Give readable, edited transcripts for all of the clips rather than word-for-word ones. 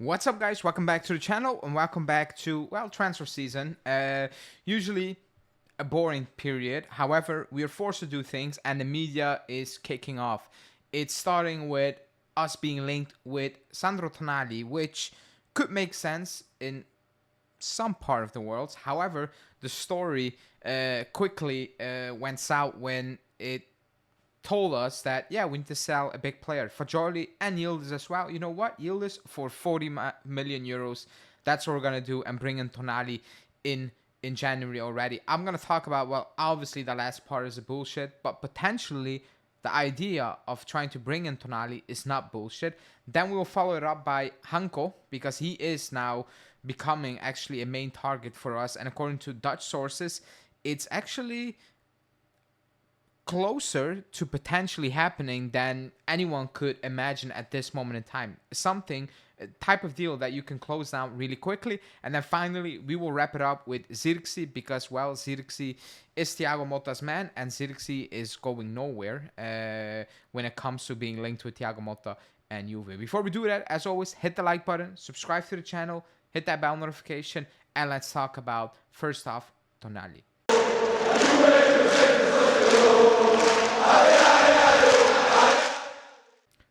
What's up, guys? Welcome back to the channel and welcome back to, well, transfer season. Usually a boring period. However, we are forced to do things and the media is kicking off. It's starting with us being linked with Sandro Tonali, which could make sense in some part of the world. However, the story quickly went south when it told us that, yeah, we need to sell a big player. Fagioli and Yildiz as well. You know what? Yildiz for 40 million euros. That's what we're going to do, and bring in Tonali in January already. I'm going to talk about, well, obviously the last part is a bullshit, but potentially the idea of trying to bring in Tonali is not bullshit. Then we will follow it up by Hancko, because he is now becoming actually a main target for us. And according to Dutch sources, it's actually closer to potentially happening than anyone could imagine at this moment in time. Something, a type of deal that you can close down really quickly. And then finally, we will wrap it up with Zirkzee, because, well, Zirkzee is Thiago Motta's man, and Zirkzee is going nowhere when it comes to being linked with Thiago Motta and Juve. Before we do that, as always, hit the like button, subscribe to the channel, hit that bell notification, and let's talk about, first off, Tonali.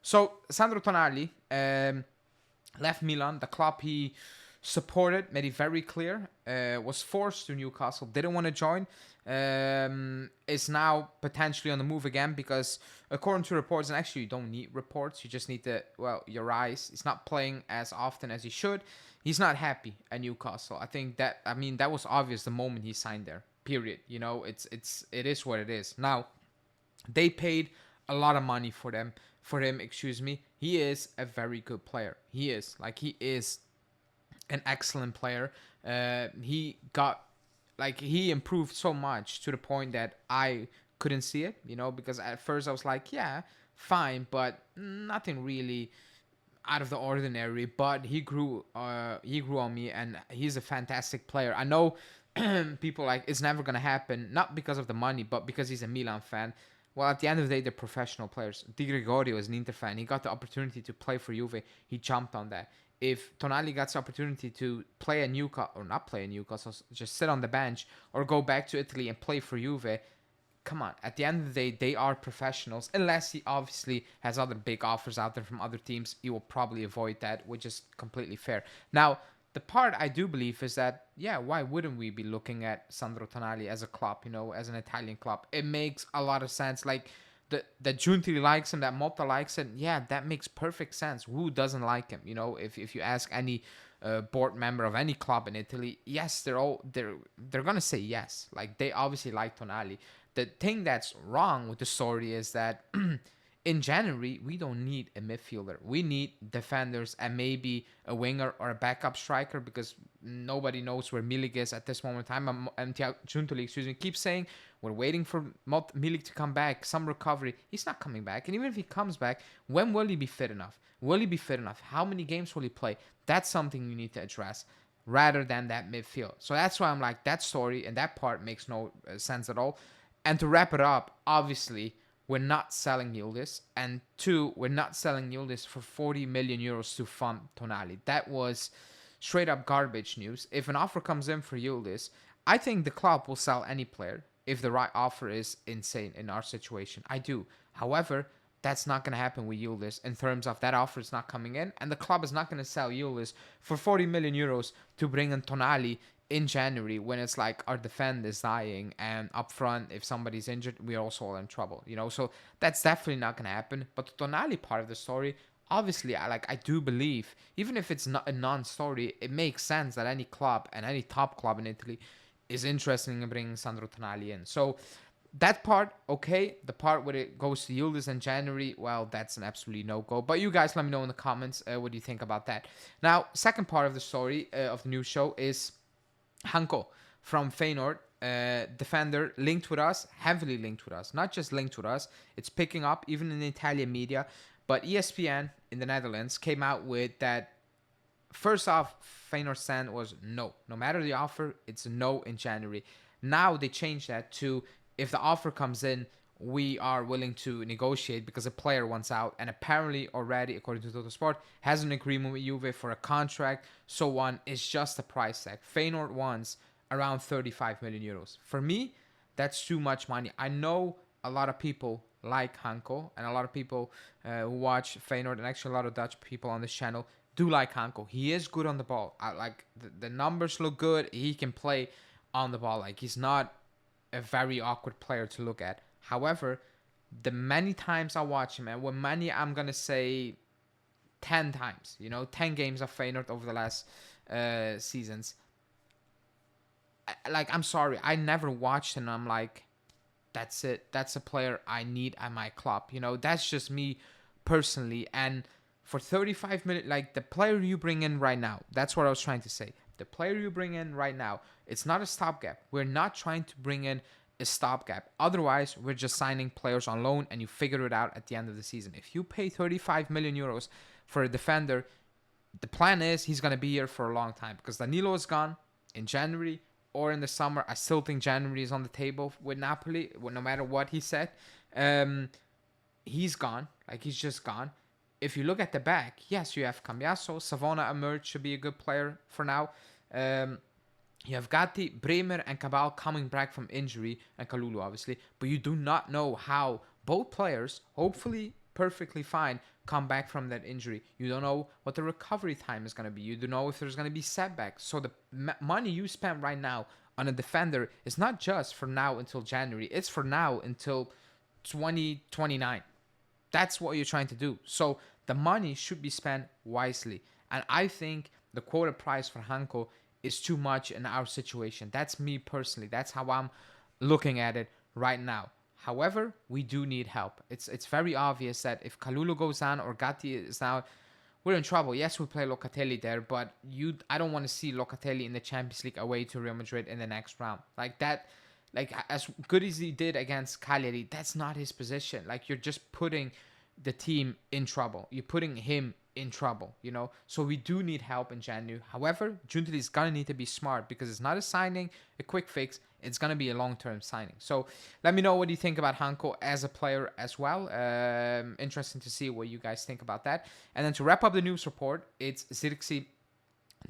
So, Sandro Tonali left Milan. The club he supported, made it very clear, was forced to Newcastle, didn't want to join, is now potentially on the move again, because according to reports, and actually you don't need reports, you just need to, well, your eyes, he's not playing as often as he should. He's not happy at Newcastle. That was obvious the moment he signed there, period. You know, it is what it is. Now, they paid a lot of money for him. He is a very good player. He is an excellent player. He improved so much to the point that I couldn't see it, because at first I was like, yeah, fine, but nothing really out of the ordinary. But he grew on me, and he's a fantastic player. I know people like it's never gonna happen, not because of the money, but because he's a Milan fan. Well, at the end of the day, they're professional players. Di Gregorio is an Inter fan. He got the opportunity to play for Juve. He jumped on that. If Tonali got the opportunity to play a Newcastle, or not play a Newcastle, just sit on the bench, or go back to Italy and play for Juve, come on. At the end of the day, they are professionals. Unless he obviously has other big offers out there from other teams, he will probably avoid that, which is completely fair. Now, the part I do believe is that, yeah, why wouldn't we be looking at Sandro Tonali as a club, as an Italian club? It makes a lot of sense. Like, that Giuntoli likes him, that Motta likes him. Yeah, that makes perfect sense. Who doesn't like him? If you ask any board member of any club in Italy, yes, they're gonna say yes. Like, they obviously like Tonali. The thing that's wrong with the story is that in January, we don't need a midfielder. We need defenders and maybe a winger or a backup striker, because nobody knows where Milik is at this moment in time. And Giuntoli, keeps saying we're waiting for Milik to come back, some recovery. He's not coming back. And even if he comes back, when will he be fit enough? How many games will he play? That's something you need to address, rather than that midfield. So that's why I'm like, that story and that part makes no sense at all. And to wrap it up, obviously, we're not selling Yildiz, and two, we're not selling Yildiz for 40 million euros to fund Tonali. That was straight up garbage news. If an offer comes in for Yildiz, I think the club will sell any player if the right offer is insane in our situation. I do. However, that's not going to happen with Yildiz in terms of that offer is not coming in, and the club is not going to sell Yildiz for 40 million euros to bring in Tonali in January, when it's like our defend is dying, and up front, if somebody's injured, we're also all in trouble, so that's definitely not gonna happen. But the Tonali part of the story, obviously, I do believe, even if it's not a non-story, it makes sense that any club, and any top club in Italy, is interested in bringing Sandro Tonali in. So that part, okay. The part where it goes to Yildiz in January, well, that's an absolutely no-go. But you guys let me know in the comments what do you think about that. Now, second part of the story of the news show is Hancko from Feyenoord, defender, linked with us, heavily linked with us. Not just linked with us, it's picking up even in the Italian media. But ESPN in the Netherlands came out with that. First off, Feyenoord's stand was no. No matter the offer, it's a no in January. Now they changed that to, if the offer comes in, we are willing to negotiate because a player wants out, and apparently already, according to Total Sport, has an agreement with Juve for a contract, so on. It's just a price tag. Feyenoord wants around 35 million euros. For me, that's too much money. I know a lot of people like Hancko, and a lot of people who watch Feyenoord, and actually a lot of Dutch people on this channel do like Hancko. He is good on the ball. The numbers look good. He can play on the ball. Like, he's not a very awkward player to look at. However, the many times I watch him, and when many, I'm going to say 10 times, 10 games of Feyenoord over the last seasons. I'm sorry, I never watched him. I'm like, that's it. That's a player I need at my club. That's just me personally. And for 35 minutes, like, the player you bring in right now, that's what I was trying to say. The player you bring in right now, it's not a stopgap. We're not trying to bring in a stopgap. Otherwise, we're just signing players on loan and you figure it out at the end of the season. If you pay 35 million euros for a defender, the plan is he's going to be here for a long time, because Danilo is gone in January or in the summer. I still think January is on the table with Napoli, no matter what he said. He's gone. Like, he's just gone. If you look at the back, yes, you have Cambiaso. Savona emerged, should be a good player for now. You have Gatti, Bremer, and Cabal coming back from injury, and Kalulu, obviously. But you do not know how both players, hopefully perfectly fine, come back from that injury. You don't know what the recovery time is going to be. You don't know if there's going to be setbacks. So the money you spend right now on a defender is not just for now until January. It's for now until 2029. That's what you're trying to do. So the money should be spent wisely. And I think the quota price for Hancko is too much in our situation. That's me personally. That's how I'm looking at it right now. However, we do need help. It's very obvious that if Kalulu goes down or Gatti is down, we're in trouble. Yes, we play Locatelli there, but I don't want to see Locatelli in the Champions League away to Real Madrid in the next round. Like that, like, as good as he did against Cagliari, that's not his position. Like, you're just putting the team in trouble. You're putting him in trouble, So we do need help in January. However, Giuntoli is going to need to be smart, because it's not a signing, a quick fix. It's going to be a long-term signing. So let me know what you think about Hancko as a player as well. Interesting to see what you guys think about that. And then to wrap up the news report, it's Zirkzee.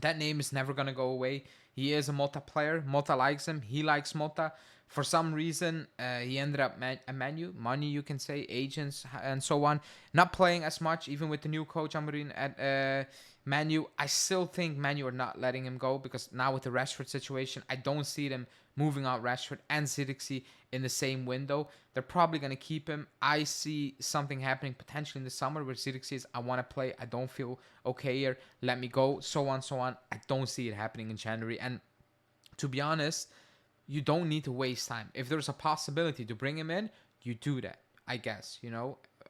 That name is never going to go away. He is a Motta player. Motta likes him. He likes Motta. For some reason, he ended up at Manu. Money, you can say, agents, and so on. Not playing as much, even with the new coach, Amorim, at Manu. I still think Manu are not letting him go, because now with the Rashford situation, I don't see them moving out Rashford and Zirkzee in the same window. They're probably going to keep him. I see something happening potentially in the summer where Zirkzee is, I want to play. I don't feel okay here. Let me go. So on, so on. I don't see it happening in January. And to be honest, you don't need to waste time. If there's a possibility to bring him in, you do that, I guess.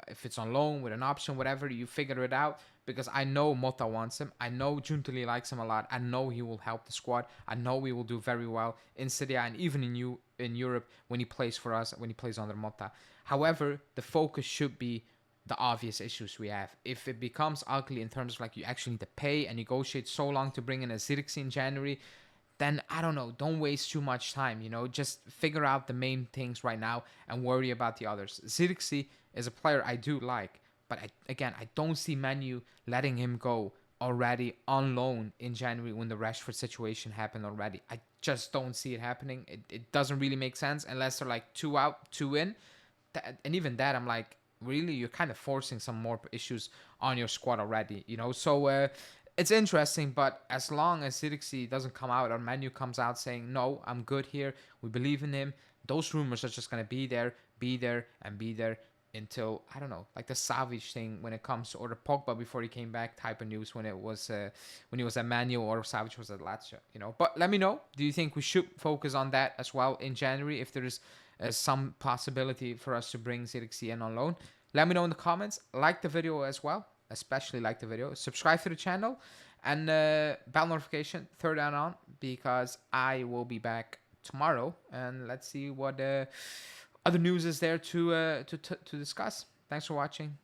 If it's on loan with an option, whatever, you figure it out. Because I know Motta wants him. I know Giuntoli likes him a lot. I know he will help the squad. I know he will do very well in Serie A and even in Europe when he plays for us, when he plays under Motta. However, the focus should be the obvious issues we have. If it becomes ugly in terms of, like, you actually need to pay and negotiate so long to bring in a Zirkzee in January, then I don't know, don't waste too much time, just figure out the main things right now and worry about the others. Zirkzee is a player I do like, but I don't see Manu letting him go already on loan in January when the Rashford situation happened already. I just don't see it happening. It doesn't really make sense unless they're like 2 out, 2 in. And even that, I'm like, really, you're kind of forcing some more issues on your squad already, So it's interesting, but as long as Zirkzee doesn't come out or Manu comes out saying, no, I'm good here, we believe in him, those rumors are just going to be there, and be there until, I don't know, like the Savic thing when it comes to, or the Pogba before he came back type of news when he was at Manu or Savic was at Lazio, But let me know, do you think we should focus on that as well in January if there is some possibility for us to bring Zirkzee in on loan? Let me know in the comments. Like the video as well. Especially like the video, subscribe to the channel, and bell notification, turn that on, because I will be back tomorrow, and let's see what other news is there to discuss. Thanks for watching.